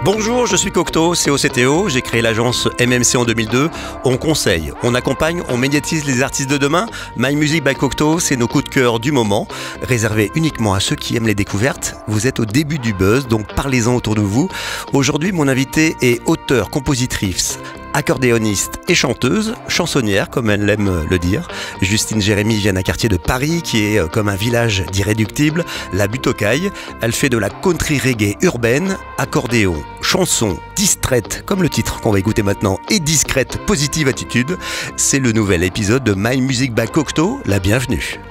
Bonjour, je suis Cocteau, COCTO, j'ai créé l'agence MMC en 2002. On conseille, on accompagne, on médiatise les artistes de demain. My Music by Cocteau, c'est nos coups de cœur du moment, réservés uniquement à ceux qui aiment les découvertes. Vous êtes au début du buzz, donc parlez-en autour de vous. Aujourd'hui, mon invité est auteur, compositrice, accordéoniste et chanteuse, chansonnière comme elle aime le dire. Justine Jérémy vient d'un quartier de Paris qui est comme un village d'irréductibles, la Butte aux Cailles. Elle fait de la country reggae urbaine, accordéon, chanson, distraite comme le titre qu'on va écouter maintenant et discrète, positive attitude. C'est le nouvel épisode de My Music by Cocteau, la bienvenue.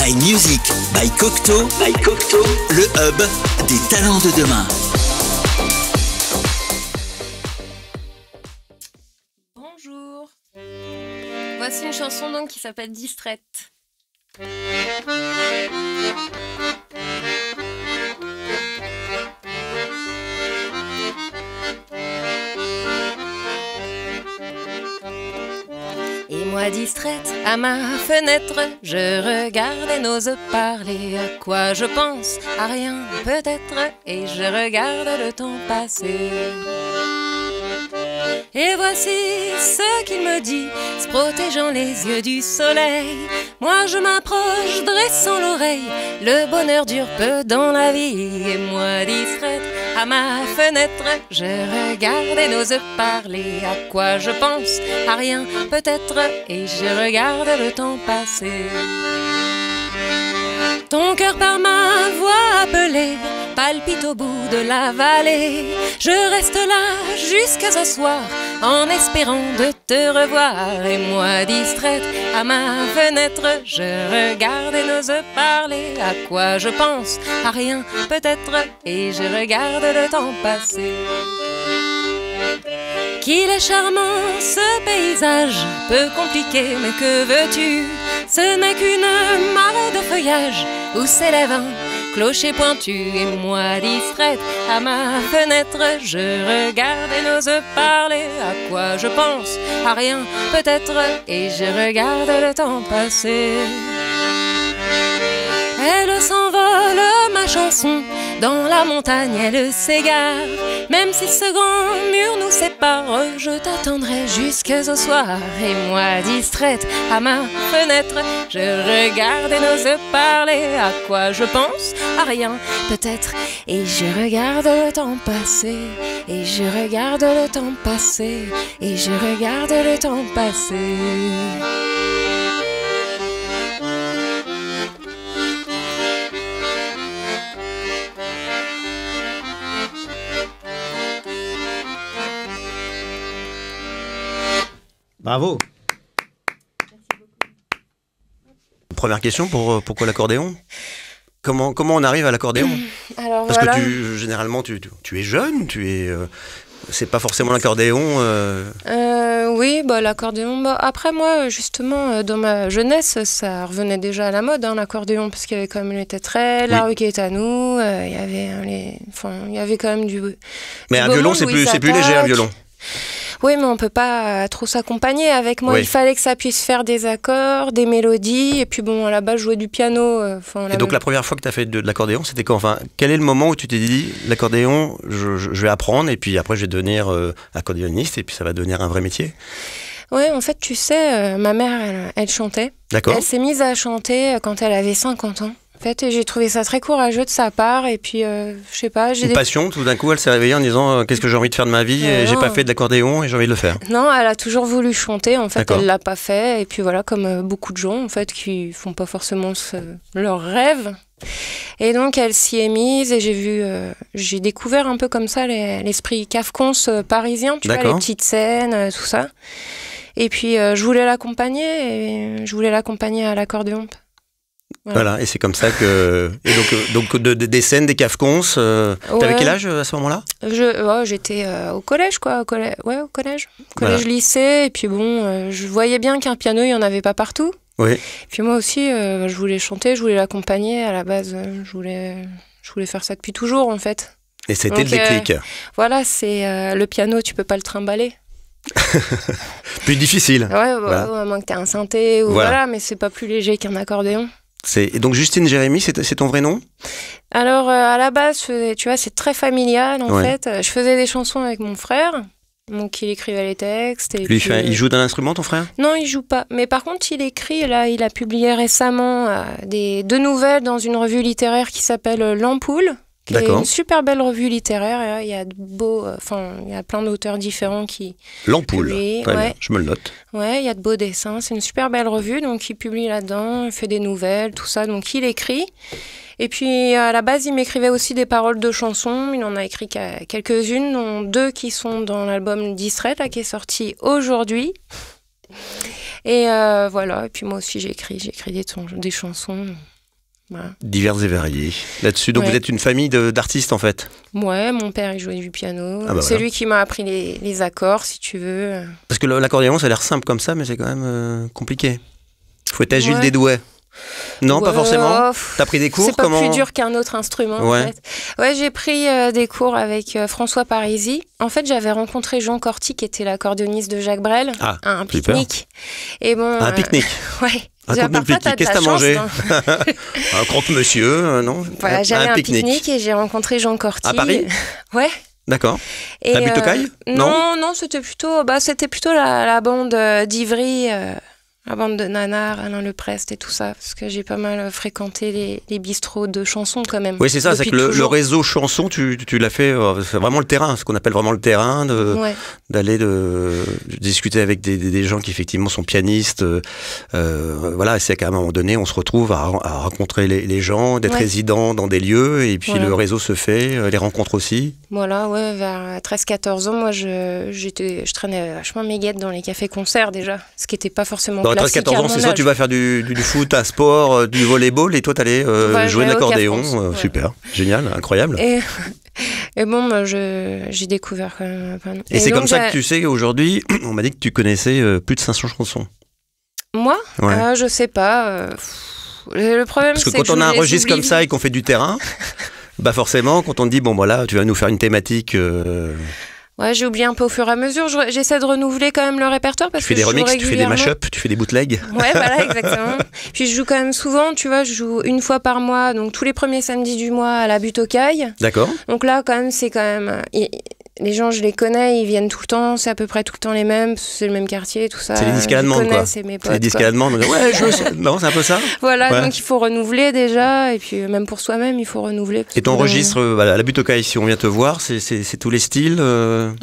My Music by Cocteau, le hub des talents de demain. Bonjour. Voici une chanson donc qui s'appelle Distraite. Et moi distraite à ma fenêtre, je regarde et n'ose parler. À quoi je pense? À rien peut-être. Et je regarde le temps passer. Et voici ce qu'il me dit, se protégeant les yeux du soleil. Moi je m'approche, dressant l'oreille. Le bonheur dure peu dans la vie. Et moi distraite à ma fenêtre, je regarde et n'ose parler. À quoi je pense? À rien peut-être. Et je regarde le temps passer. Ton cœur par ma voix appelée palpite au bout de la vallée. Je reste là jusqu'à ce soir en espérant de te revoir. Et moi distraite à ma fenêtre, je regarde et n'ose parler. À quoi je pense? À rien peut-être. Et je regarde le temps passer. Qu'il est charmant ce paysage, peu compliqué mais que veux-tu? Ce n'est qu'une marée de feuillage où s'élève un clocher pointu. Et moi distraite à ma fenêtre, je regarde et n'ose parler. À quoi je pense? À rien peut-être. Et je regarde le temps passer. Elle s'envole ma chanson, dans la montagne elle s'égare. Même si ce grand mur nous sépare, je t'attendrai jusqu'au soir. Et moi distraite à ma fenêtre, je regarde et n'ose parler. À quoi je pense? À rien peut-être. Et je regarde le temps passer. Et je regarde le temps passer. Et je regarde le temps passer. Bravo. Première question, pourquoi l'accordéon? Comment on arrive à l'accordéon? Alors Parce voilà. que généralement tu es jeune, c'est pas forcément l'accordéon. Oui, l'accordéon. Après moi, justement, dans ma jeunesse, ça revenait déjà à la mode, l'accordéon, parce qu'il y avait quand même les tétrelles, la rue Gaetano, il y avait quand même du. Mais un violon, c'est plus léger, un violon. Oui, mais on peut pas trop s'accompagner avec moi. Oui. Il fallait que ça puisse faire des accords, des mélodies, et puis à la base, jouer du piano. Et donc la première fois que tu as fait de l'accordéon, c'était quand? Quel est le moment où tu t'es dit, l'accordéon, je vais apprendre, et puis après je vais devenir accordéoniste, et puis ça va devenir un vrai métier? Oui, en fait, tu sais, ma mère, elle chantait. D'accord. Elle s'est mise à chanter quand elle avait 50 ans. En fait, et j'ai trouvé ça très courageux de sa part, et puis, je sais pas... Une passion, tout d'un coup, elle s'est réveillée en disant qu'est-ce que j'ai envie de faire de ma vie, et j'ai pas fait d'accordéon, et j'ai envie de le faire. Non, elle a toujours voulu chanter, en fait, D'accord. elle l'a pas fait, et puis voilà, comme beaucoup de gens, en fait, qui font pas forcément leur rêve. Et donc, elle s'y est mise, et j'ai découvert un peu comme ça l'esprit cafconce parisien, tu vois, les petites scènes, tout ça. Et puis, je voulais l'accompagner à l'accordéon. Voilà, et c'est comme ça que... Et donc des scènes, des cafconces, t'avais quel âge à ce moment-là? J'étais au collège, quoi. Au collège. Lycée, et puis je voyais bien qu'un piano, il n'y en avait pas partout. Oui. Et puis moi aussi, je voulais chanter, je voulais l'accompagner. À la base, je voulais faire ça depuis toujours, en fait. Et c'était le déclic. Voilà, c'est le piano, tu peux pas le trimballer. Plus difficile. Ouais, voilà. À moins que tu aies un synthé, mais c'est pas plus léger qu'un accordéon. Et donc Justine Jérémy, c'est ton vrai nom? Alors, à la base, tu vois, c'est très familial, en Ouais. fait. Je faisais des chansons avec mon frère, donc il écrivait les textes. Et Lui, puis, il joue d'un instrument, ton frère? Non, il joue pas. Mais par contre, il écrit, là, il a publié récemment deux nouvelles dans une revue littéraire qui s'appelle L'Ampoule, qui est D'accord. une super belle revue littéraire. Et là, il y a il y a plein d'auteurs différents qui L'Ampoule. publient. Très bien, Ouais. je me le note. Ouais, il y a de beaux dessins. C'est une super belle revue, donc il publie là-dedans, il fait des nouvelles, tout ça. Donc il écrit. Et puis à la base, il m'écrivait aussi des paroles de chansons. Il en a écrit quelques-unes, dont 2 qui sont dans l'album Distraite, là, qui est sorti aujourd'hui. Et voilà. Et puis moi aussi, j'écris des chansons. Voilà. Divers et variés. Là-dessus, donc Ouais. vous êtes une famille d'artistes en fait. Ouais, mon père, il jouait du piano. Ah bah c'est voilà. lui qui m'a appris les accords, si tu veux. Parce que l'accordéon, ça a l'air simple comme ça, mais c'est quand même compliqué. Faut être agile Ouais. des doigts. Non, pas Ouais, forcément. oh, T'as pris des cours? C'est pas Comment... plus dur qu'un autre instrument, Ouais. en fait. Ouais, j'ai pris des cours avec François Parisi. En fait, j'avais rencontré Jean Corti, qui était l'accordéoniste de Jacques Brel, Ah, à un super. pique-nique. Et bon, Un pique-nique. Ouais. Raconte-nous le Parfois, pique-nique. t'as Qu'est-ce que de t'as la mangé? chance, hein. Un croque-monsieur, non? Voilà, j'allais à un pique-nique et j'ai rencontré Jean Corti. À Paris? Ouais. D'accord. Et, La Butte-aux-Cailles? Non. Non, c'était plutôt la bande d'Ivry, la bande de Nanar, Alain Leprest et tout ça, parce que j'ai pas mal fréquenté les bistrots de chansons quand même. Oui, c'est ça, c'est depuis que le toujours. réseau chanson, tu l'as fait, c'est vraiment le terrain, ce qu'on appelle vraiment le terrain, Ouais. d'aller discuter avec des gens qui effectivement sont pianistes. Voilà, c'est qu'à un moment donné, on se retrouve à rencontrer les gens, d'être Ouais. résident dans des lieux, et puis Voilà. le réseau se fait, les rencontres aussi. Voilà, ouais, vers 13-14 ans, moi, je traînais vachement mes guettes dans les cafés-concerts déjà, ce qui n'était pas forcément Dans classique 13-14 à ans, mon c'est ça, âge. tu vas faire du foot, un sport, du volleyball, et toi, t'allais Ouais, jouer de j'allais au l'accordéon. Cap France, ouais. Super, génial, incroyable. Et bon, moi, j'ai découvert quand même plein de... Et c'est donc, comme ça que tu sais qu'aujourd'hui, on m'a dit que tu connaissais plus de 500 chansons. Moi Ouais. Je sais pas. Le problème, Parce que c'est quand on a un je les registre oublie comme ça et qu'on fait du terrain, bah forcément, quand on te dit, bon voilà, tu vas nous faire une thématique, Ouais, j'ai oublié un peu au fur et à mesure. J'essaie de renouveler quand même le répertoire parce tu fais que des je joue remixes, tu fais des régulièrement. mashups, tu fais des bootlegs. Ouais, voilà, exactement. Puis je joue quand même souvent, tu vois, je joue une fois par mois, donc tous les premiers samedis du mois à la Butte-aux-Cailles. D'accord. Donc là, quand même, c'est quand même... les gens, je les connais, ils viennent tout le temps, c'est à peu près tout le temps les mêmes, c'est le même quartier, tout ça. C'est les disques à la Je demande, connais, quoi. c'est mes C'est les potes, disques à quoi. la demande. Ouais, je veux ça. Non, c'est un peu ça. Voilà, Ouais. donc il faut renouveler déjà, et puis même pour soi-même, il faut renouveler. parce Et ton que, registre, voilà, à la Butte-aux-Cailles, si on vient te voir, c'est tous les styles.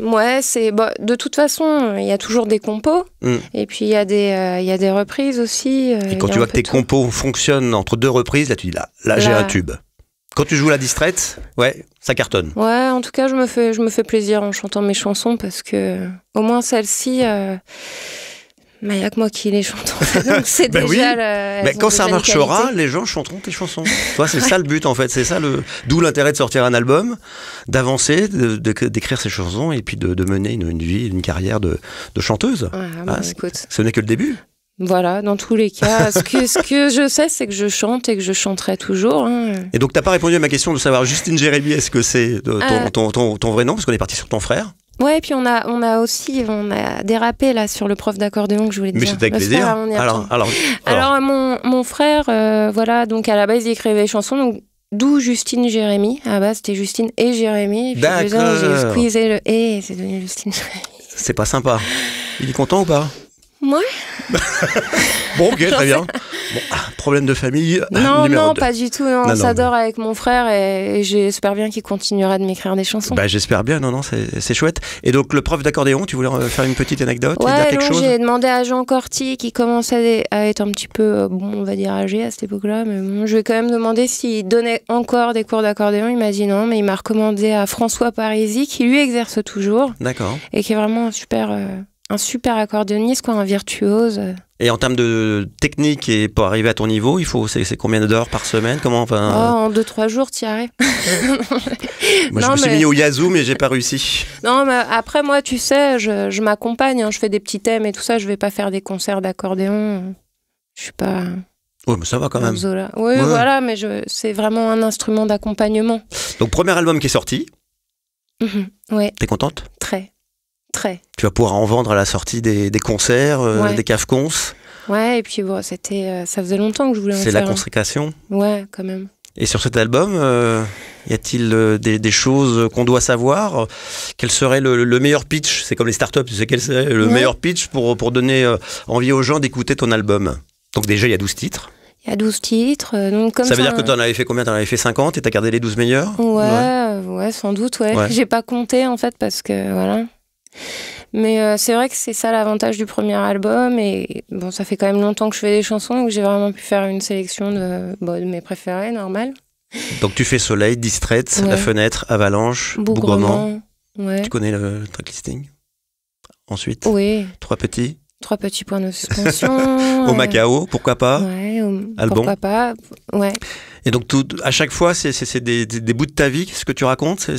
Ouais, de toute façon, il y a toujours des compos, Mm. et puis il y a des reprises aussi. Et quand tu vois que tes compos fonctionnent entre 2 reprises, là tu dis là j'ai Là. un tube. Quand tu joues la distraite, ouais, ça cartonne. Ouais, en tout cas, je me fais plaisir en chantant mes chansons parce que au moins celle-ci, il n'y a que moi qui les chante. En fait. Donc c'est Ben déjà. oui. elles Mais ont quand déjà ça une marchera, qualité. les gens chanteront tes chansons. Toi, c'est ça le but en fait, c'est ça d'où l'intérêt de sortir un album, d'avancer, d'écrire ses chansons et puis de mener une vie, une carrière de chanteuse. Ouais, Ah, écoute, Ce n'est que le début. voilà, dans tous les cas, ce que je sais, c'est que je chante et que je chanterai toujours. Hein. Et donc, t'as pas répondu à ma question de savoir Justine Jérémy, est-ce que c'est ton vrai nom, parce qu'on est parti sur ton frère. Ouais, et puis on a aussi dérapé là sur le prof d'accordéon que je voulais te Mais dire. c'était avec Le plaisir. frère, on y retourne. Alors mon frère, voilà, donc à la base il écrivait des chansons, donc d'où Justine Jérémy. À la base c'était Justine et Jérémy. Et puis D'accord. j'ai squeezé le et c'est devenu Justine Jérémy. c'est pas sympa. Il est content ou pas? Ouais. Bon, ok, très bien. Bon, problème de famille. Non, numéro non, 2. pas du tout. Non, Non, on non, s'adore avec mon frère et j'espère bien qu'il continuera de m'écrire des chansons. Bah, j'espère bien, non, c'est chouette. Et donc, le prof d'accordéon, tu voulais faire une petite anecdote, dire Ouais, quelque donc chose? j'ai demandé à Jean Corti, qui commençait à être un petit peu, bon, on va dire âgé à cette époque-là, mais bon, je lui ai quand même demandé s'il donnait encore des cours d'accordéon. Il m'a dit non, mais il m'a recommandé à François Parisi, qui lui exerce toujours D'accord. et qui est vraiment un super accordéoniste, quoi, un virtuose. Et en termes de technique et pour arriver à ton niveau, c'est combien d'heures par semaine? Comment, enfin, En 2-3 jours, t'y arrives. moi, je non, me suis mais- mis au Yazoo, mais j'ai pas réussi. Non, mais après, moi, tu sais, je m'accompagne, hein, je fais des petits thèmes et tout ça, je vais pas faire des concerts d'accordéon. Je suis pas... Ouais, mais ça va quand même. Zola. Oui, Ouais. voilà, mais c'est vraiment un instrument d'accompagnement. Donc, premier album qui est sorti, Ouais, t'es contente? très. Tu vas pouvoir en vendre à la sortie des concerts, Ouais. des cafs cons. Ouais, et puis bon, c'était, ça faisait longtemps que je voulais en C'est faire la un. consécration. Ouais, quand même. Et sur cet album, y a-t-il des choses qu'on doit savoir? Quel serait le meilleur pitch? C'est comme les startups, tu sais quel serait le meilleur pitch pour donner envie aux gens d'écouter ton album? Donc déjà, il y a 12 titres. Il y a 12 titres, donc comme Ça veut dire que tu en avais fait combien? Tu en avais fait 50 et tu as gardé les 12 meilleurs? Ouais, sans doute, ouais. J'ai pas compté, en fait, parce que, voilà. Mais c'est vrai que c'est ça l'avantage du premier album, et bon, ça fait quand même longtemps que je fais des chansons, donc j'ai vraiment pu faire une sélection de mes préférés, normal. Donc tu fais Soleil, Distraite, La Fenêtre, Avalanche, Bougrement. Ouais. Tu connais le track listing? Ensuite, oui. 3 petits. 3 petits points de suspension. Au Macao, pourquoi pas? Ouais, Albon. pourquoi pas? Ouais. Et donc à chaque fois, c'est des bouts de ta vie, qu'est-ce que tu racontes?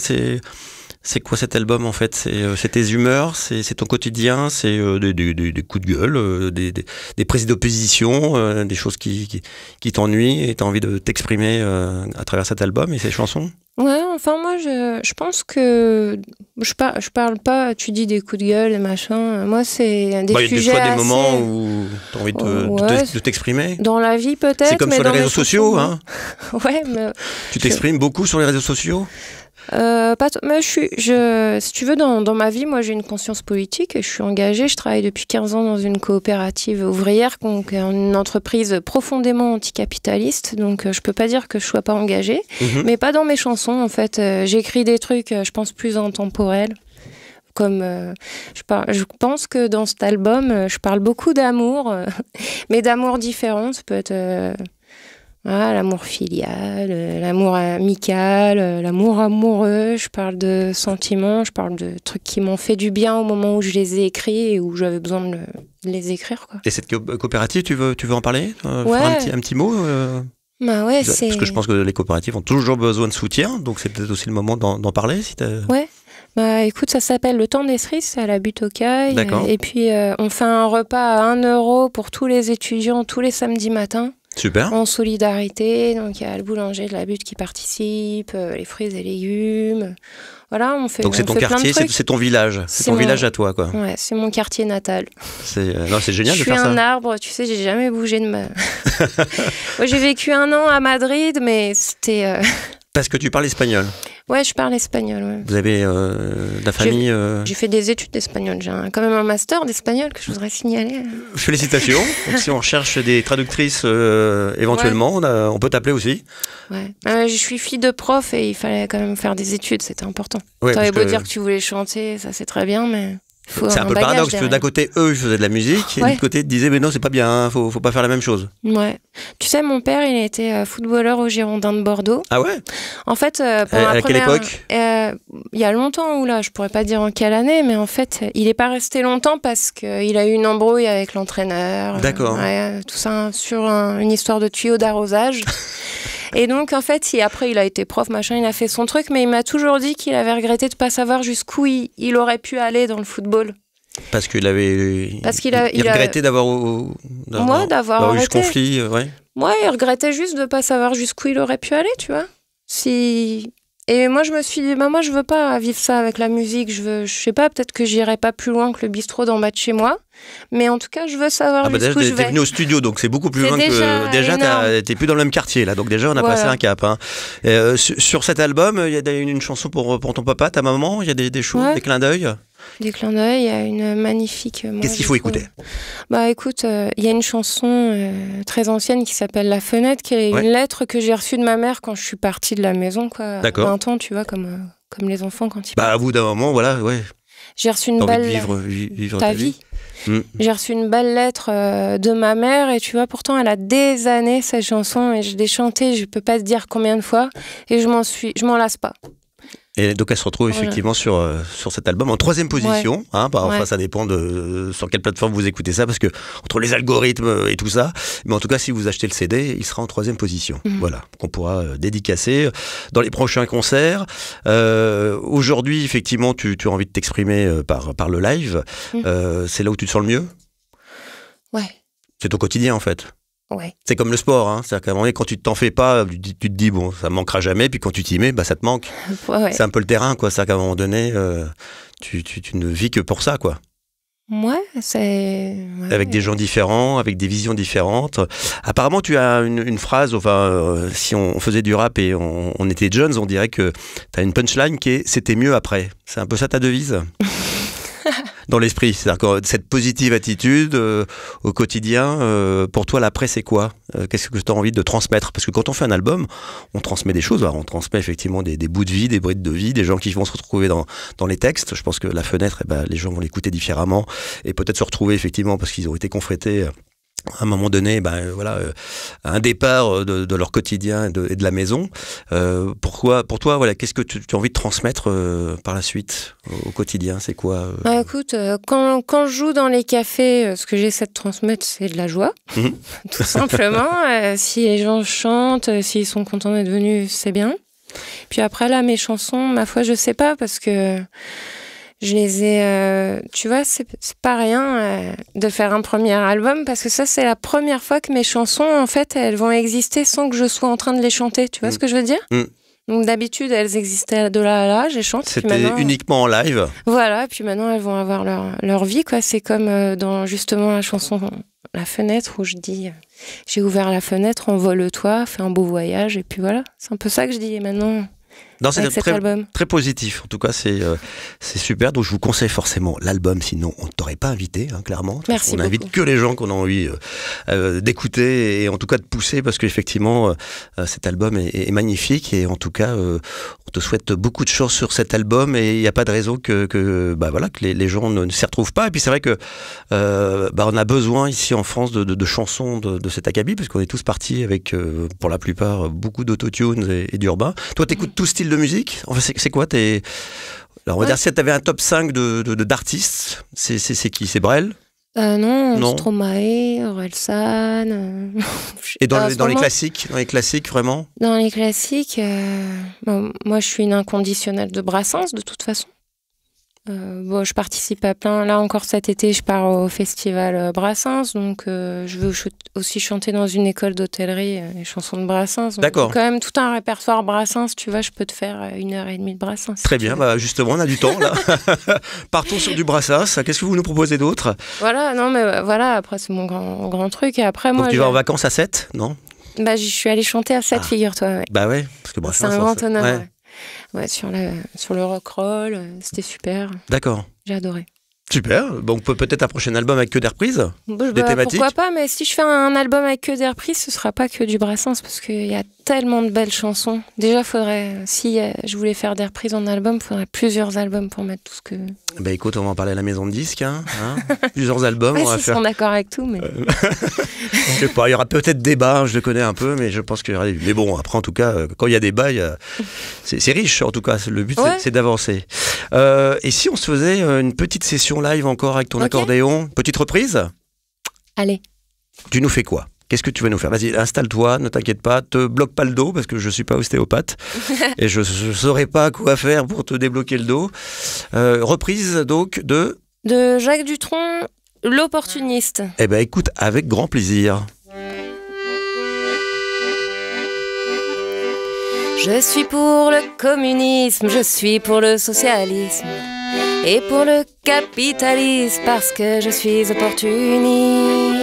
C'est quoi cet album en fait? C'est tes humeurs, c'est ton quotidien, c'est des coups de gueule, des prises d'opposition, des choses qui t'ennuient et tu as envie de t'exprimer à travers cet album et ces chansons? Ouais, enfin moi je pense que je parle pas, tu dis des coups de gueule et machin, moi c'est des sujets il y a des fois des assez... moments où tu as envie de t'exprimer. Dans la vie peut-être. C'est comme mais sur les réseaux sociaux, hein? Ouais, mais... Tu t'exprimes beaucoup sur les réseaux sociaux? Mais si tu veux, dans ma vie, moi j'ai une conscience politique et je suis engagée. Je travaille depuis 15 ans dans une coopérative ouvrière, donc une entreprise profondément anticapitaliste. Donc je peux pas dire que je sois pas engagée, mais pas dans mes chansons en fait. J'écris des trucs, je pense, plus intemporels. Comme je pense que dans cet album, je parle beaucoup d'amour, mais d'amour différent. Ça peut être l'amour filial, l'amour amical, l'amour amoureux. Je parle de sentiments, je parle de trucs qui m'ont fait du bien au moment où je les ai écrits et où j'avais besoin de les écrire, quoi. Et cette coopérative, tu veux en parler? Ouais. Faire un petit mot Bah ouais, Parce que je pense que les coopératives ont toujours besoin de soutien, donc c'est peut-être aussi le moment d'en parler. Si ouais. Bah écoute, ça s'appelle Le Temps des Cerises, c'est à la Butte aux Cailles. D'accord. Et puis on fait un repas à 1 € pour tous les étudiants tous les samedis matins. Super. En solidarité, donc il y a le boulanger de la Butte qui participe, les fruits et légumes. Voilà, on fait. Donc c'est ton quartier, c'est ton village, c'est ton village à toi, quoi. Ouais, c'est mon quartier natal. C'est génial de faire ça. Je suis un arbre, tu sais, j'ai jamais bougé de ma. Moi, j'ai vécu 1 an à Madrid, mais c'était. Parce que tu parles espagnol. Ouais, je parle espagnol. Ouais. Vous avez de la famille. J'ai fait des études d'espagnol. J'ai quand même un master d'espagnol que je voudrais signaler. Félicitations. Donc, si on recherche des traductrices éventuellement, on peut t'appeler aussi. Ouais. Je suis fille de prof et il fallait quand même faire des études, c'était important. Ouais, t'avais beau dire que tu voulais chanter, ça c'est très bien, mais c'est un peu le paradoxe, parce que d'un côté, eux, ils faisaient de la musique, et de l'autre côté, ils disaient, mais non, c'est pas bien, faut pas faire la même chose. Ouais. Tu sais, mon père, il était footballeur au Girondins de Bordeaux. Ah ouais? En fait, pendant à quelle époque? Il y a longtemps, ou là, je pourrais pas dire en quelle année, mais en fait, il est pas resté longtemps parce qu'il a eu une embrouille avec l'entraîneur. D'accord. Tout ça sur une histoire de tuyau d'arrosage. Et donc, en fait, après, il a été prof, machin, il a fait son truc, mais il m'a toujours dit qu'il avait regretté de ne pas savoir jusqu'où il aurait pu aller dans le football. Parce qu'il avait... il regrettait d'avoir eu ce conflit, ouais. Ouais, il regrettait juste de ne pas savoir jusqu'où il aurait pu aller, tu vois. Et moi, je me suis dit, moi, je veux pas vivre ça avec la musique. Je sais pas, peut-être que j'irai pas plus loin que le bistrot d'en bas de chez moi. Mais en tout cas, je veux savoir jusqu'où je vais. T'es venu au studio, donc c'est beaucoup plus loin que... Déjà, t'es plus dans le même quartier, là. Donc déjà, on a passé un cap. Hein. Sur cet album, il y a une chanson pour ton papa, ta maman. Il y a des choses, des clins d'œil. Des clins d'œil, il y a une magnifique... Qu'est-ce qu'il faut écouter? Bah écoute, il y a une chanson très ancienne qui s'appelle La Fenêtre, qui est une lettre que j'ai reçue de ma mère quand je suis partie de la maison, quoi. D'accord. 20 ans, tu vois, comme les enfants quand ils... Bah à bout d'un moment, voilà, ouais. J'ai reçu une belle... vivre ta vie. J'ai reçu une belle lettre de ma mère et tu vois, pourtant elle a des années cette chanson et je l'ai chantée, je peux pas te dire combien de fois et je m'en lasse pas. Et donc elle se retrouve effectivement sur cet album en 3e position. Ouais. Hein, enfin, ça dépend de sur quelle plateforme vous écoutez ça, parce que entre les algorithmes et tout ça, mais en tout cas si vous achetez le CD, il sera en 3e position. Voilà, qu'on pourra dédicacer dans les prochains concerts. Aujourd'hui, effectivement, tu as envie de t'exprimer par le live. C'est là où tu te sens le mieux? Ouais. C'est ton quotidien en fait. Ouais. C'est comme le sport, hein. C'est-à-dire qu'à un moment donné, quand tu t'en fais pas, tu te dis bon, ça me manquera jamais, puis quand tu t'y mets, bah ça te manque. Ouais. C'est un peu le terrain, quoi. C'est-à-dire qu'à un moment donné, tu ne vis que pour ça, quoi. Ouais, c'est... Ouais. Avec des gens différents, avec des visions différentes. Apparemment, tu as une phrase, enfin, si on faisait du rap et on était jeunes, on dirait que tu as une punchline qui est « c'était mieux après ». C'est un peu ça ta devise dans l'esprit, c'est-à-dire que cette positive attitude au quotidien, pour toi l'après c'est quoi? Qu'est-ce que tu as envie de transmettre? Parce que quand on fait un album, on transmet des choses, alors, on transmet effectivement des bouts de vie, des brides de vie, des gens qui vont se retrouver dans les textes. Je pense que La Fenêtre, eh ben, les gens vont l'écouter différemment et peut-être se retrouver effectivement parce qu'ils ont été confrontés à un moment donné, voilà, un départ de leur quotidien et de la maison. Pour toi, voilà, qu'est-ce que tu as envie de transmettre par la suite au quotidien? C'est quoi Écoute, quand je joue dans les cafés, ce que j'essaie de transmettre, c'est de la joie, tout simplement. Si les gens chantent, s'ils sont contents d'être venus, c'est bien. Puis après, là, mes chansons, ma foi, je sais pas, parce que je les ai... tu vois, c'est pas rien de faire un premier album, parce que ça, c'est la première fois que mes chansons, en fait, elles vont exister sans que je sois en train de les chanter. Tu vois ce que je veux dire? Donc d'habitude, elles existaient de là à là, je chante. C'était uniquement en live. Voilà, puis maintenant, elles vont avoir leur vie, quoi. C'est comme dans, justement, la chanson La Fenêtre, où je dis... j'ai ouvert la fenêtre, envole le toit, fais un beau voyage, et puis voilà. C'est un peu ça que je dis, et maintenant... Non, c'est très positif. En tout cas, c'est super. Donc, je vous conseille forcément l'album. Sinon, on ne t'aurait pas invité, hein, clairement. Merci on n'invite que les gens qu'on a envie d'écouter et en tout cas de pousser parce qu'effectivement, cet album est magnifique. Et en tout cas, on te souhaite beaucoup de chance sur cet album. Et il n'y a pas de raison que les gens ne s'y retrouvent pas. Et puis, c'est vrai que on a besoin ici en France de chansons de cet acabit parce qu'on est tous partis avec, pour la plupart, beaucoup d'autotunes et d'urbain. Toi, t'écoutes tout style de musique? Enfin, c'est quoi Alors, on va dire si tu avais un top 5 d'artistes, c'est qui? C'est Brel? Non. Stromae, Orelsan... Et dans les classiques? Dans les classiques, vraiment? Dans les classiques, moi, je suis une inconditionnelle de Brassens, de toute façon. Je participe à plein. Là encore cet été, je pars au festival Brassens, donc je veux aussi chanter dans une école d'hôtellerie les chansons de Brassens. D'accord. Quand même tout un répertoire Brassens, tu vois, je peux te faire 1h30 de Brassens. Très bien, justement, on a du temps là. Partons sur du Brassens. Qu'est-ce que vous nous proposez d'autre? Voilà, non mais voilà, après c'est mon grand truc. Et après, donc tu vas en vacances à Sète, non? Je suis allée chanter à Sète, figure-toi. Ouais. Bah ouais, parce que Brassens, c'est un grand honneur. Ouais. Ouais, sur le rock'n'roll, c'était super. D'accord. J'ai adoré. Super, donc peut-être un prochain album avec que des reprises, des thématiques. Pourquoi pas, mais si je fais un album avec que des reprises, ce sera pas que du Brassens, parce qu'il y a tellement de belles chansons. Déjà, si je voulais faire des reprises en album, il faudrait plusieurs albums pour mettre tout ce que... Écoute, on va en parler à la maison de disques, hein. Plusieurs albums, on va faire... Ils sont d'accord avec tout, mais... je sais pas, il y aura peut-être débat, je le connais un peu, mais je pense qu'il y aura... Mais bon, après, en tout cas, quand il y a débat, c'est riche, en tout cas, le but, c'est d'avancer. Et si on se faisait une petite session live encore avec ton accordéon, petite reprise? Allez. Tu nous fais quoi? Qu'est-ce que tu vas nous faire? Vas-y, installe-toi, ne t'inquiète pas, te bloque pas le dos parce que je suis pas ostéopathe et je saurais pas quoi faire pour te débloquer le dos. Reprise donc de Jacques Dutronc, L'Opportuniste. Eh ben écoute, avec grand plaisir. Je suis pour le communisme, je suis pour le socialisme et pour le capitalisme parce que je suis opportuniste.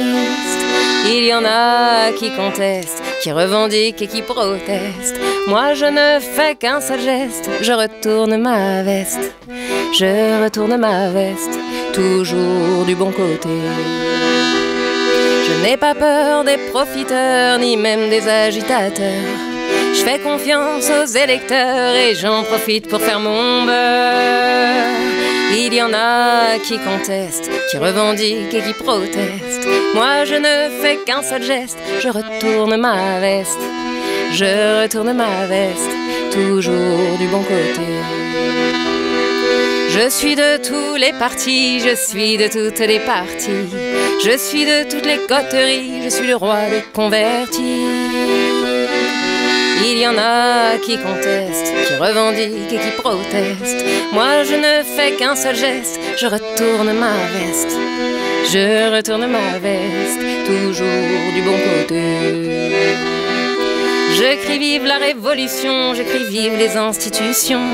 Il y en a qui contestent, qui revendiquent et qui protestent. Moi je ne fais qu'un seul geste, je retourne ma veste. Je retourne ma veste, toujours du bon côté. Je n'ai pas peur des profiteurs, ni même des agitateurs. Je fais confiance aux électeurs et j'en profite pour faire mon beurre. Il y en a qui contestent, qui revendiquent et qui protestent. Moi je ne fais qu'un seul geste, je retourne ma veste. Je retourne ma veste, toujours du bon côté. Je suis de tous les partis, je suis de toutes les parties. Je suis de toutes les coteries, je suis le roi des convertis. Il y en a qui contestent, qui revendiquent et qui protestent. Moi je ne fais qu'un seul geste, je retourne ma veste. Je retourne ma veste, toujours du bon côté. Je crie vive la révolution, je crie vive les institutions,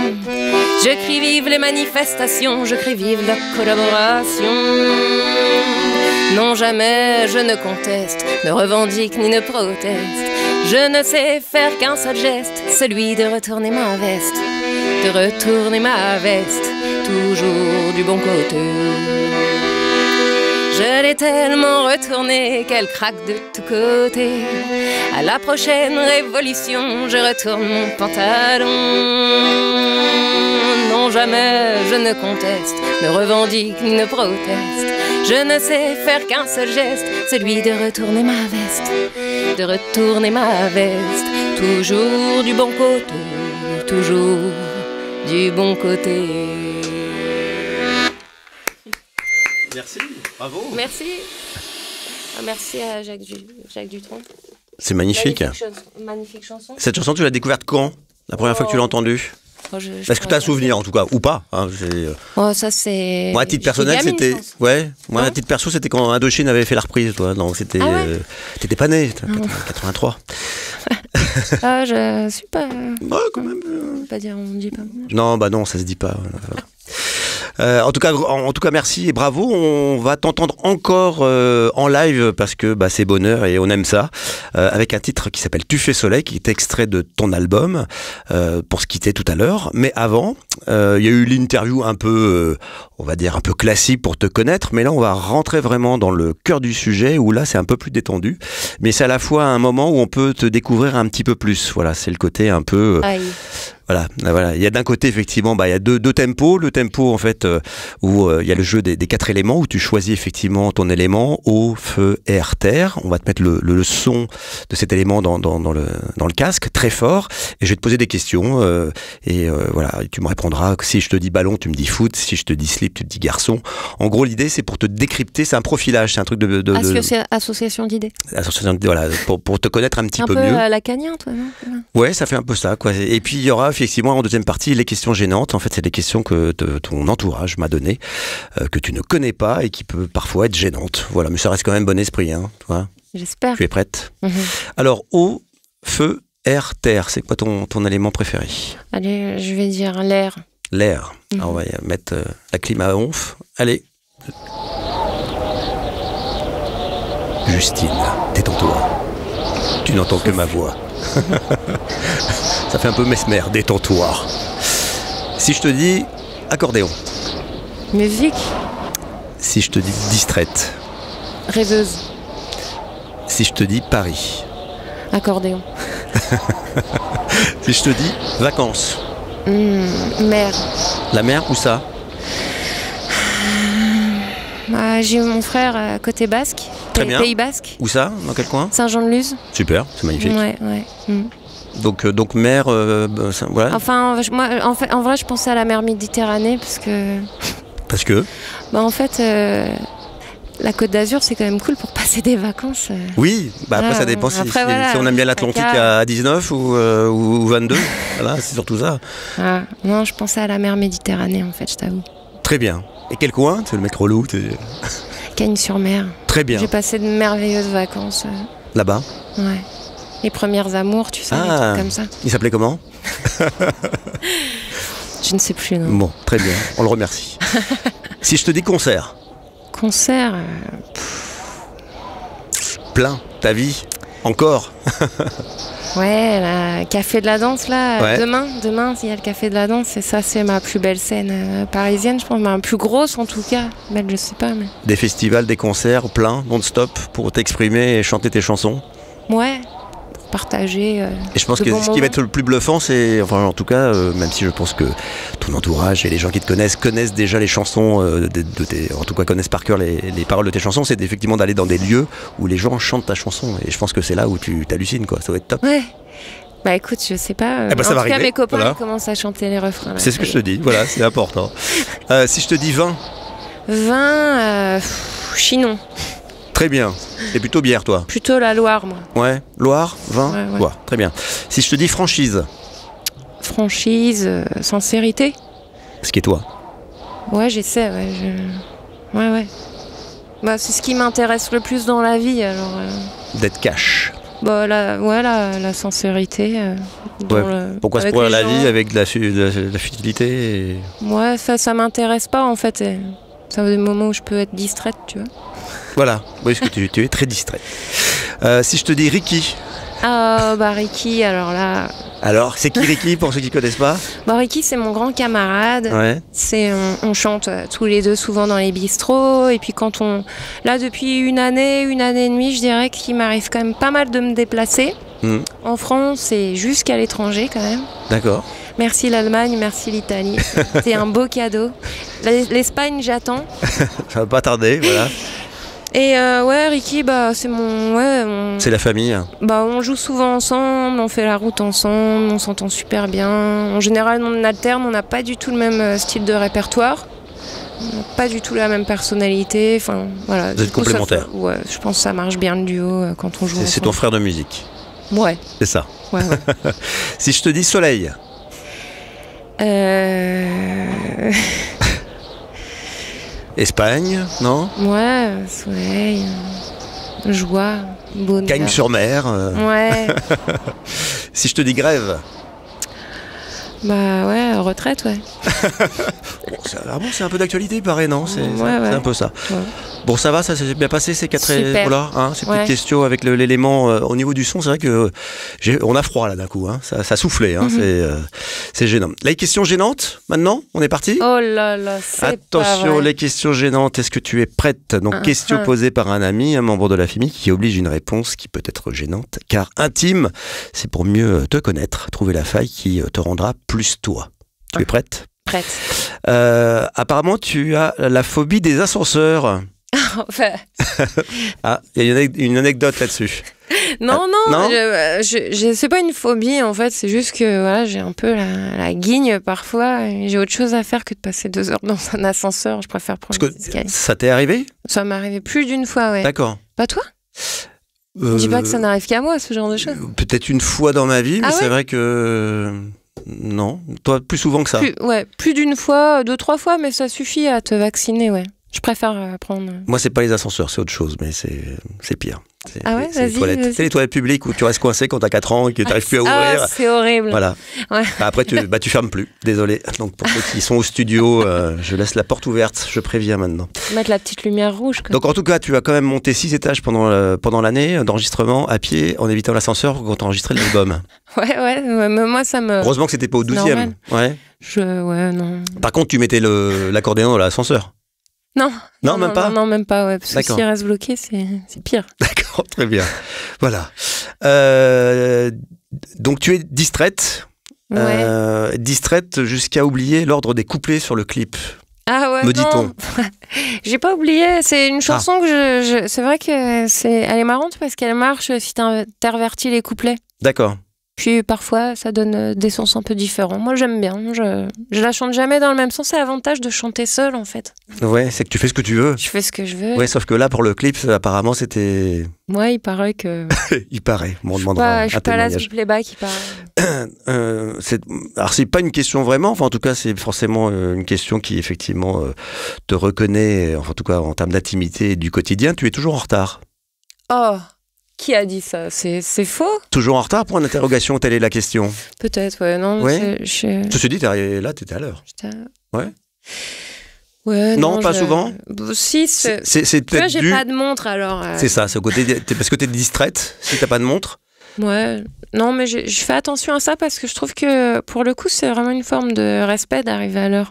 je crie vive les manifestations, je crie vive la collaboration. Non, jamais je ne conteste, ne revendique ni ne proteste. Je ne sais faire qu'un seul geste, celui de retourner ma veste, de retourner ma veste, toujours du bon côté. Je l'ai tellement retournée qu'elle craque de tous côtés. À la prochaine révolution, je retourne mon pantalon. Non, jamais je ne conteste, ne revendique ni ne proteste. Je ne sais faire qu'un seul geste, celui de retourner ma veste, de retourner ma veste, toujours du bon côté, toujours du bon côté. Merci, bravo. Merci. Ah, merci à Jacques Dutronc. C'est magnifique. Magnifique chanson. Cette chanson, tu l'as découverte quand? La première fois que tu l'as entendue? Est-ce que tu as un souvenir en tout cas, ou pas hein, ça c'est... Moi à titre personnel c'était... Ouais, moi à titre perso c'était quand Indochine avait fait la reprise, toi. Donc c'était... T'étais pas né, 83. Ah, je suis pas... Ouais, quand même. On peut pas dire, on dit pas. Non, bah non, ça se dit pas. En tout cas, merci et bravo. On va t'entendre encore en live parce que bah, c'est bonheur et on aime ça. Avec un titre qui s'appelle Tu fais soleil, qui est extrait de ton album, pour se quitter tout à l'heure. Mais avant, il y a eu l'interview un peu, on va dire un peu classique pour te connaître. Mais là, on va rentrer vraiment dans le cœur du sujet où là, c'est un peu plus détendu. Mais c'est à la fois un moment où on peut te découvrir un petit peu plus. Voilà, c'est le côté un peu... Voilà. Il y a d'un côté effectivement, il y a deux tempos. Le tempo en fait où il y a le jeu des 4 éléments où tu choisis effectivement ton élément eau, feu, air, terre. On va te mettre le son de cet élément dans le casque très fort et je vais te poser des questions voilà, tu me répondras. Si je te dis ballon, tu me dis foot. Si je te dis slip, tu te dis garçon. En gros, l'idée c'est pour te décrypter. C'est un profilage, c'est un truc de association d'idées. Voilà, pour te connaître un petit peu mieux. Un peu lacanien, toi, non? Ouais, ça fait un peu ça, quoi. Et puis il y aura effectivement en deuxième partie les questions gênantes. En fait, c'est des questions que ton entourage m'a données, que tu ne connais pas et qui peut parfois être gênantes. Voilà, mais ça reste quand même bon esprit, hein. Tu vois. J'espère. Tu es prête? Alors, eau, feu, air, terre, c'est quoi ton élément préféré? Allez, je vais dire l'air. L'air. Alors, on va mettre la clim à onf. Allez. Justine, détends-toi. Tu n'entends que ma voix. Ça fait un peu mesmer, détends-toi. Si je te dis accordéon. Musique. Si je te dis distraite. Rêveuse. Si je te dis Paris. Accordéon. Si je te dis vacances. Mer. La mer, où ça? J'ai mon frère côté basque. Très bien. Pays basque. Où ça? Dans quel coin? Saint-Jean-de-Luz. Super, c'est magnifique. Ouais. Donc mer, voilà. Enfin, moi, en vrai, je pensais à la mer Méditerranée parce que... Parce que en fait, la Côte d'Azur, c'est quand même cool pour passer des vacances. Oui, après ça dépend si on aime bien l'Atlantique à 19 ou 22. Voilà, c'est surtout ça. Non, je pensais à la mer Méditerranée, en fait, je t'avoue. Très bien. Et quel coin? C'est le mec relou. Cagnes-sur-Mer. Très bien. J'ai passé de merveilleuses vacances. Là-bas? Ouais. Les premières amours, tu sais, des trucs comme ça. Il s'appelait comment? Je ne sais plus, non. Bon, très bien, on le remercie. Si je te dis concert? Concert Plein, ta vie? Encore? Ouais, la Café de la Danse, là, ouais. Demain, il y a le Café de la Danse, et ça, c'est ma plus belle scène parisienne, je pense, ma plus grosse en tout cas. Belle, je sais pas, mais... Des festivals, des concerts, plein, non-stop, pour t'exprimer et chanter tes chansons? Ouais, partager. Et je pense que ce qui va être le plus bluffant, c'est, enfin en tout cas, même si je pense que ton entourage et les gens qui te connaissent déjà les chansons, en tout cas connaissent par cœur les paroles de tes chansons, c'est effectivement d'aller dans des lieux où les gens chantent ta chanson. Et je pense que c'est là où tu t'hallucines, quoi. Ça va être top. Ouais. Bah écoute, je sais pas. Ça en va tout arriver. cas, mes copains voilà. commencent à chanter les refrains. C'est ce que je te dis. Voilà, c'est important. Si je te dis vin. Vin, Chinon. Très bien. C'est plutôt bière, toi? Plutôt la Loire, moi. Ouais. Loire, vin. Ouais. Ouais, très bien. Si je te dis franchise. Franchise, sincérité. Ce qui est toi. Ouais, j'essaie. Ouais. Bah, c'est ce qui m'intéresse le plus dans la vie, alors. D'être cash. Bah, la sincérité. Pourquoi se prendre la vie avec de la futilité Ouais, ça m'intéresse pas en fait. Ça a des moments où je peux être distraite, tu vois. Voilà, oui, parce que tu es très distrait. Si je te dis Ricky. Ah, bah Ricky, alors là... Alors, c'est qui Ricky pour ceux qui ne connaissent pas? Bah Ricky, c'est mon grand camarade. Ouais. On chante tous les deux souvent dans les bistrots. Et puis quand on... Là, depuis une année et demie, je dirais qu'il m'arrive quand même pas mal de me déplacer. En France et jusqu'à l'étranger quand même. D'accord. Merci l'Allemagne, merci l'Italie. C'est un beau cadeau. L'Espagne, j'attends. Ça va pas tarder, voilà. Et Ricky, bah c'est c'est la famille. Bah on joue souvent ensemble, on fait la route ensemble, on s'entend super bien. En général, on alterne, on n'a pas du tout le même style de répertoire, on n'a pas du tout la même personnalité. Enfin voilà. Vous êtes complémentaires. Je pense que ça marche bien le duo quand on joue ensemble. C'est ton frère de musique. Ouais. C'est ça. Ouais. Si je te dis soleil. Espagne, non? Ouais, soleil, joie, bonheur. Cagnes-sur-Mer. Ouais. Si je te dis grève. Bah ouais, retraite, ouais. C'est un peu d'actualité, pareil, non? C'est un peu ça. Ouais. Bon, ça va, ça s'est bien passé ces quatre ces petites questions avec l'élément au niveau du son. C'est vrai que on a froid là d'un coup, hein. Ça soufflait, hein. C'est gênant. Les questions gênantes, maintenant, on est parti? Oh là là, c'est attention, pas vrai. Les questions gênantes. Est-ce que tu es prête? Donc, question posée par un ami, un membre de la famille, qui oblige une réponse qui peut être gênante, car intime. C'est pour mieux te connaître, trouver la faille qui te rendra plus toi. Tu es prête? Prête. Apparemment, tu as la phobie des ascenseurs. Enfin... Ah, il y a une anecdote là-dessus. Non, c'est pas une phobie en fait, c'est juste que voilà, j'ai un peu la guigne parfois. J'ai autre chose à faire que de passer 2 heures dans un ascenseur. Je préfère prendre les escaliers. Ça t'est arrivé? Ça m'est arrivé plus d'une fois, ouais. D'accord. Pas toi? Je dis pas que ça n'arrive qu'à moi, ce genre de choses. Peut-être une fois dans ma vie, mais c'est vrai que... Non, toi plus souvent que ça. Plus d'une fois, 2-3 fois, mais ça suffit à te vacciner, ouais. Je préfère prendre... Moi, c'est pas les ascenseurs, c'est autre chose, mais c'est pire. Ah ouais, vas-y. C'est les toilettes publiques où tu restes coincé quand t'as 4 ans et que t'arrives plus à ouvrir. Ah, c'est horrible. Voilà. Ouais. Après, tu fermes plus. Désolé. Donc, pour ceux qui sont au studio, je laisse la porte ouverte. Je préviens maintenant. Mettre la petite lumière rouge. Donc, en tout cas, tu as quand même monté 6 étages pendant l'année d'enregistrement à pied en évitant l'ascenseur quand t'as enregistré l'album. Ouais, mais moi, ça me... Heureusement que c'était pas au 12e. Ouais. Non. Par contre, tu mettais l'accordéon dans l'ascenseur. Non, même pas. Non, même pas, ouais. Parce que s'il reste bloqué, c'est pire. D'accord, très bien. Voilà. Donc tu es distraite. Ouais. Distraite jusqu'à oublier l'ordre des couplets sur le clip. Ah ouais, me dit-on. J'ai pas oublié. C'est une chanson que c'est vrai que elle est marrante parce qu'elle marche si t'intervertis les couplets. D'accord. Puis parfois, ça donne des sens un peu différents. Moi, j'aime bien. Je la chante jamais dans le même sens. C'est l'avantage de chanter seule, en fait. Ouais, c'est que tu fais ce que tu veux. Je fais ce que je veux. Ouais, sauf que là, pour le clip, apparemment, c'était... Ouais, il paraît que... Il paraît. On demandera je suis pas là sur playback, il paraît. Alors, c'est pas une question vraiment. Enfin, en tout cas, c'est forcément une question qui, effectivement, te reconnaît, enfin, en tout cas, en termes d'intimité et du quotidien. Tu es toujours en retard. Oh, qui a dit ça? C'est faux? Toujours en retard pour une interrogation, telle est la question. Peut-être, ouais. Non, ouais. Ceci dit, là, t'étais à l'heure. Ouais. Ouais, non, pas souvent. Si, c'est peut-être j'ai pas de montre, alors... C'est ça, c'est au côté... Parce que t'es distraite, si t'as pas de montre. Ouais. Non, mais je fais attention à ça parce que je trouve que, pour le coup, c'est vraiment une forme de respect d'arriver à l'heure.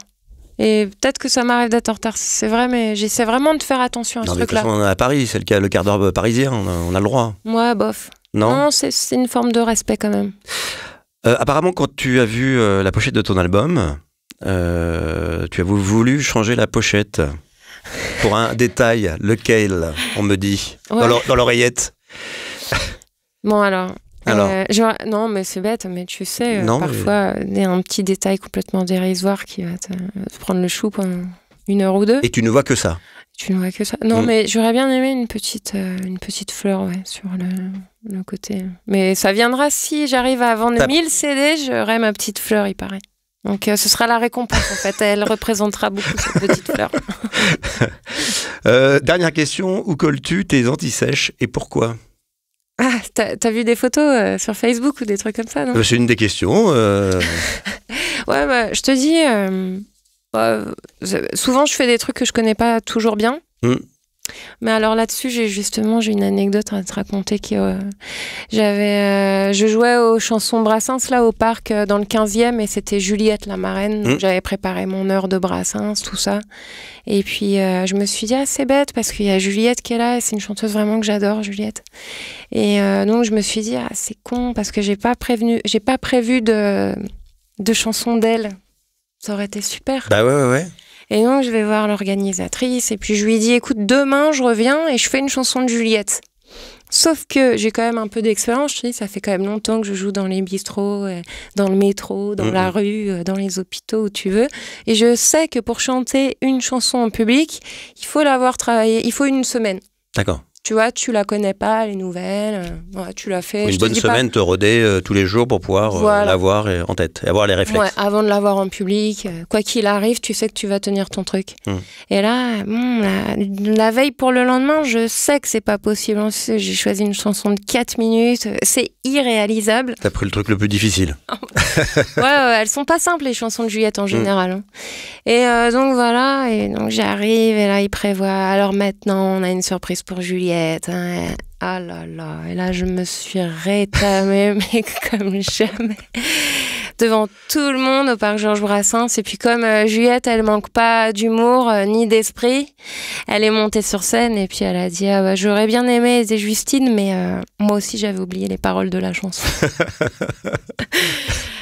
Et peut-être que ça m'arrive d'être en retard, c'est vrai, mais j'essaie vraiment de faire attention à ce truc-là. On est à Paris, c'est le quart d'heure parisien, on a le droit. Ouais, bof. Non, c'est une forme de respect quand même. Apparemment, quand tu as vu la pochette de ton album, tu as voulu changer la pochette pour un détail, lequel, on me dit, ouais. Dans l'oreillette. Bon, alors... non, mais c'est bête, mais tu sais, parfois, un petit détail complètement dérisoire qui va te prendre le chou pendant 1 heure ou 2. Et tu ne vois que ça? Tu ne vois que ça. Non, mais j'aurais bien aimé une petite fleur, ouais, sur le côté. Mais ça viendra si j'arrive à vendre 1000 CD, j'aurai ma petite fleur, il paraît. Donc ce sera la récompense, en fait. Elle représentera beaucoup, cette petite fleur. Dernière question, où colles-tu tes antisèches et pourquoi? Ah, t'as vu des photos sur Facebook ou des trucs comme ça, non? C'est une des questions. Ouais, bah, je te dis, souvent je fais des trucs que je connais pas toujours bien. Mais alors là-dessus, j'ai une anecdote à te raconter je jouais aux chansons Brassens là au parc dans le 15e et c'était Juliette la marraine. Donc j'avais préparé mon heure de Brassens, tout ça. Et puis je me suis dit c'est bête parce qu'il y a Juliette qui est là et c'est une chanteuse vraiment que j'adore, Juliette. Et donc je me suis dit c'est con parce que j'ai pas prévu de chansons d'elle. Ça aurait été super. Bah ouais. Et donc, je vais voir l'organisatrice et puis je lui dis, écoute, demain, je reviens et je fais une chanson de Juliette. Sauf que j'ai quand même un peu d'expérience. Je te dis, ça fait quand même longtemps que je joue dans les bistrots, dans le métro, dans la rue, dans les hôpitaux, où tu veux. Et je sais que pour chanter une chanson en public, il faut l'avoir travaillé, il faut une semaine. D'accord. Tu vois, tu la connais pas, les nouvelles, tu l'as fait. Une bonne semaine, te roder tous les jours pour pouvoir l'avoir en tête et avoir les réflexes. Ouais, avant de l'avoir en public, quoi qu'il arrive, tu sais que tu vas tenir ton truc. Et là, la veille pour le lendemain, je sais que c'est pas possible. J'ai choisi une chanson de 4 minutes, c'est irréalisable. T'as pris le truc le plus difficile. Ouais, elles sont pas simples les chansons de Juliette en général. Hein. Et donc voilà, et donc j'arrive et là il prévoit. Alors maintenant, on a une surprise pour Juliette. Ah là là, et là je me suis rétamée mais comme jamais devant tout le monde au parc Georges Brassens. Et puis comme Juliette elle manque pas d'humour ni d'esprit, elle est montée sur scène et puis elle a dit j'aurais bien aimé aider Justine mais moi aussi j'avais oublié les paroles de la chanson.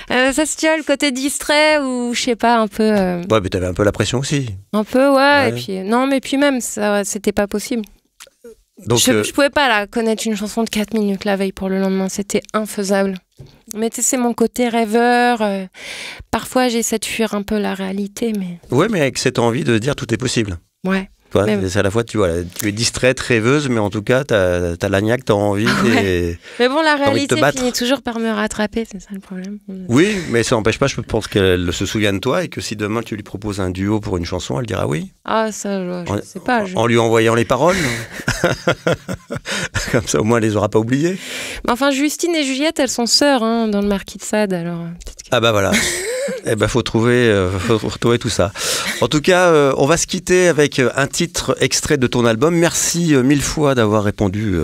Ça se tient le côté distrait ou je sais pas un peu Ouais mais t'avais un peu la pression aussi. Un peu ouais. Et puis non mais puis même ça c'était pas possible. Donc, je pouvais pas là connaître une chanson de 4 minutes la veille pour le lendemain, c'était infaisable. Mais tu sais, c'est mon côté rêveur. Parfois, j'essaie de fuir un peu la réalité, mais... Ouais, mais avec cette envie de dire tout est possible. Ouais. C'est à la fois, tu es distraite, rêveuse, mais en tout cas, t'as l'agnac, t'as envie. Et mais bon, la réalité finit toujours par me rattraper, c'est ça le problème. Oui, mais ça n'empêche pas, je pense qu'elle se souvient de toi et que si demain tu lui proposes un duo pour une chanson, elle dira oui. Ah, ça, je sais pas. En lui envoyant les paroles. Comme ça, au moins, elle les aura pas oubliées. Mais enfin, Justine et Juliette, elles sont sœurs dans le Marquis de Sade, alors... Ah bah voilà. Eh ben, faut trouver tout ça. En tout cas, on va se quitter avec un titre extrait de ton album. Merci 1000 fois d'avoir répondu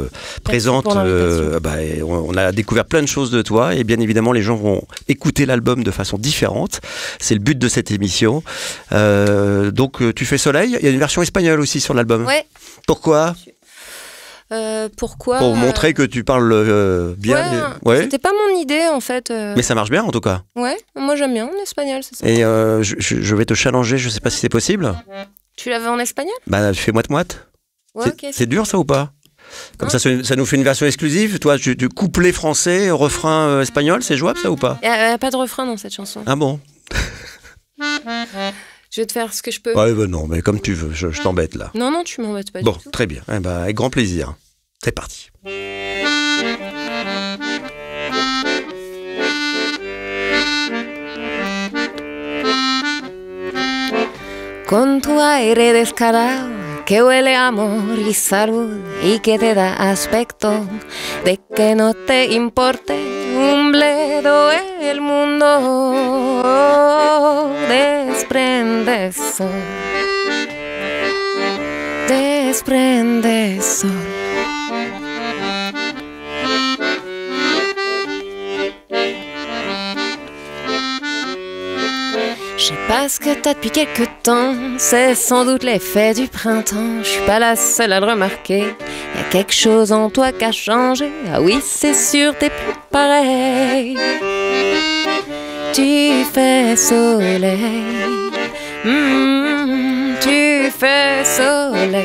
présente. On a découvert plein de choses de toi et bien évidemment, les gens vont écouter l'album de façon différente. C'est le but de cette émission. Donc, tu fais Soleil. Il y a une version espagnole aussi sur l'album. Ouais. Pourquoi ? Pourquoi Pour montrer que tu parles bien. Ouais. C'était pas mon idée en fait. Mais ça marche bien en tout cas. Ouais, moi j'aime bien en espagnol, c'est ça. Et je vais te challenger, je sais pas si c'est possible. Tu l'avais en espagnol ? Bah fais moite-moite. Ouais, okay. C'est dur ça ou pas ? Comme ça nous fait une version exclusive. Toi, du couplet français, refrain espagnol, c'est jouable ça ou pas ? Il n'y a pas de refrain dans cette chanson. Ah bon ? Je vais te faire ce que je peux. Ouais, non, mais comme tu veux, je t'embête là. Non, tu m'embêtes pas du tout. Bon, très bien. Avec grand plaisir. C'est parti. Con tu aire descarado que huele a amor y salud y que te da aspecto de que no te importe un bledo el mundo. Desprende sol, desprende sol. Je sais pas ce que t'as depuis quelque temps, c'est sans doute l'effet du printemps. Je suis pas la seule à le remarquer, y a quelque chose en toi qui a changé. Ah oui, c'est sûr, t'es plus pareil. Tu fais soleil, tu fais soleil.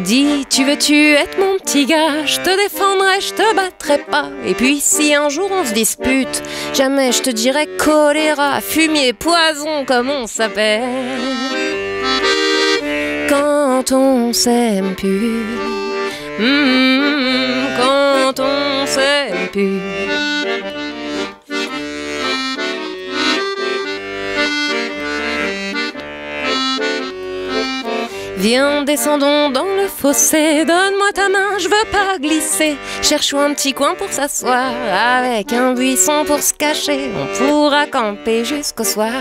Dis, tu veux-tu être mon petit gars? Je te défendrai, je te battrai pas. Et puis si un jour on se dispute, jamais je te dirai choléra, fumier, poison, comme on s'appelle. Quand on s'aime plus, quand on s'aime plus. Viens, descendons dans le fossé, donne-moi ta main, je veux pas glisser. Cherchons un petit coin pour s'asseoir, avec un buisson pour se cacher. On pourra camper jusqu'au soir.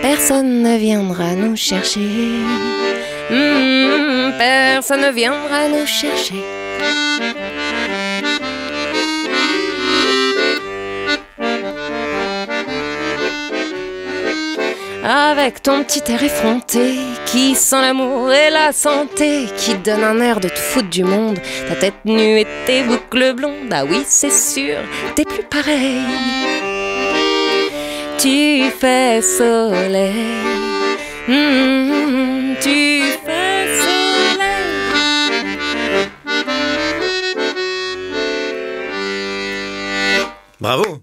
Personne ne viendra nous chercher. Personne ne viendra nous chercher. Avec ton petit air effronté, qui sent l'amour et la santé, qui donne un air de te foutre du monde, ta tête nue et tes boucles blondes, ah oui c'est sûr, t'es plus pareil. Tu fais soleil, tu fais soleil. Bravo.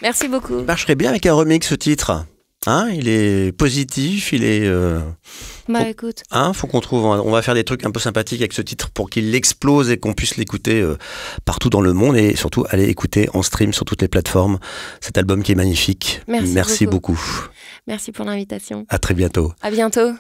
Merci beaucoup. Il marcherait bien avec un remix ce titre. Hein, il est positif, il est... Bah écoute. Hein, faut qu'on trouve... On va faire des trucs un peu sympathiques avec ce titre pour qu'il explose et qu'on puisse l'écouter partout dans le monde et surtout aller écouter en stream sur toutes les plateformes. Cet album qui est magnifique. Merci beaucoup. Merci pour l'invitation. À très bientôt. À bientôt.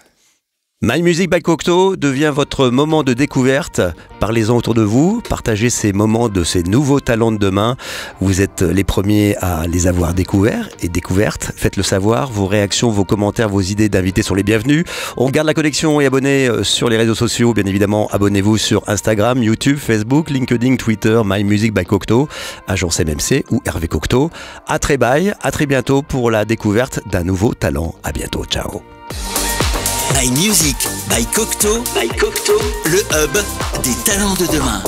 My Music by Cocteau devient votre moment de découverte. Parlez-en autour de vous, partagez ces moments de ces nouveaux talents de demain. Vous êtes les premiers à les avoir découverts et découvertes. Faites-le savoir, vos réactions, vos commentaires, vos idées d'invités sont les bienvenus. On garde la connexion et abonnez sur les réseaux sociaux. Bien évidemment, abonnez-vous sur Instagram, YouTube, Facebook, LinkedIn, Twitter, My Music by Cocteau, Agence MMC ou Hervé Cocteau. À très bientôt pour la découverte d'un nouveau talent. À bientôt, ciao. My Music by Cocteau, le hub des talents de demain.